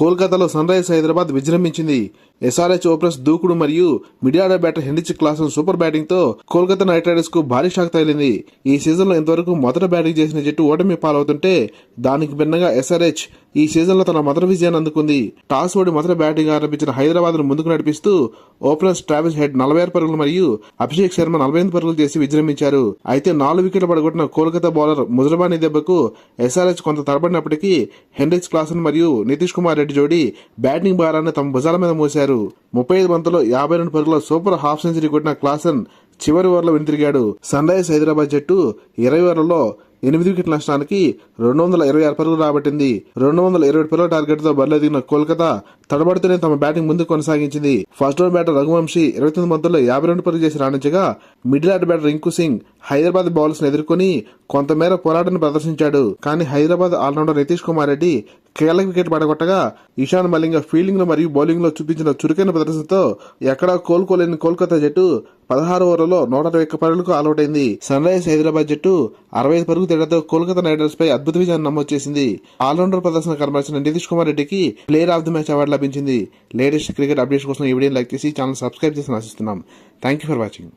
కోల్కతాలో Sunrisers Hyderabad విజృంభించింది. SRH openers దూకుడు మరియు middle order batter Heinrich Klaasen super batting తో కోల్కతా నైట్ రైడర్స్ కు భారీ షాక్ తగిలింది. ఈ సీజన్ లో ఇంతవరకు మొదట బ్యాటింగ్ చేసిన జట్టు ఓటమి పాలవుతుంటే దానికి భిన్నంగా ఎస్ఆర్హెచ్ ఈ సీజన్ లో తన మొదటి విజయాన్ని అందుకుంది. టాస్ ఓడి మొదట బ్యాటింగ్ ఆరంభించిన హైదరాబాద్ ను ముందుకు నడిపిస్తూ ఓపెనర్స్ ట్రావిస్ హెడ్ 46 పరుగులు మరియు అభిషేక్ శర్మ 48 పరుగులు చేసి విజృంభించారు. అయితే 4 వికెట్లు పడగొట్టిన కోల్కతా బౌలర్ ముజరబానీ దెబ్బకు ఎస్ఆర్హెచ్ కొంత తడబడినప్పటికీ హెన్రిచ్ క్లాసన్ మరియు నితీష్ కుమార్ రెడ్డి జోడీ బ్యాటింగ్ భారాన్ని తమ భుజాల మీద మోశారు. 35 బంతుల్లో 52 పరుగుల సూపర్ హాఫ్ సెంచరీ కొట్టిన క్లాసన్ చివరి ఓవర్లో వెనుతిరిగాడు. సన్ రైజర్స్ హైదరాబాద్ జట్టు 20 ఓవర్లలో 8 వికెట్ల నష్టానికి 226 పరుగులు రాబట్టింది. 227 పరుగుల టార్గెట్ తో బరిలో దిగిన కోల్కతా తడబడుతూనే తమ బ్యాటింగ్ ముందుకు కొనసాగించింది. ఫస్ట్ ఓవర్ బ్యాటర్ రఘువంశీ 29 బంతుల్లో 52 పరుగులు చేసి రాణించగా middle order batter Rinku Singh Hyderabad bowlers ను ఎదుర్కొని కొంతమేర పోరాటాన్ని ప్రదర్శించాడు. కానీ హైదరాబాద్ ఆల్రౌండర్ నితీష్ కుమార్ రెడ్డి కీలక వికెట్ పడగొట్టగా ఇషాన్ మలింగ ఫీల్డింగ్ లో మరియు బౌలింగ్ లో చూపించిన చురుకైన ప్రదర్శనతో ఎక్కడా కోలుకోలేని కోల్కతా జట్టు 16 ఓవర్లలో 121 పరుగులకు ఆల్అౌట్ అయింది. సన్ రైజర్స్ హైదరాబాద్ జట్టు 65 పరుగు తేడాతో కోల్కతా నైట్ రైడర్స్ పై అద్భుత విజయాన్ని నమోదు చేసింది. ఆల్రౌండర్ ప్రదర్శన కనబరిచిన నితీష్ కుమార్ రెడ్డికి player of the match award లభించింది. లేటెస్ట్ క్రికెట్ అప్డేట్స్ కోసం ఈ వీడియోని లైక్ చేసి ఛానల్ సబ్స్క్రైబ్ చేసి ఆశిస్తున్నాం. Thank you for watching.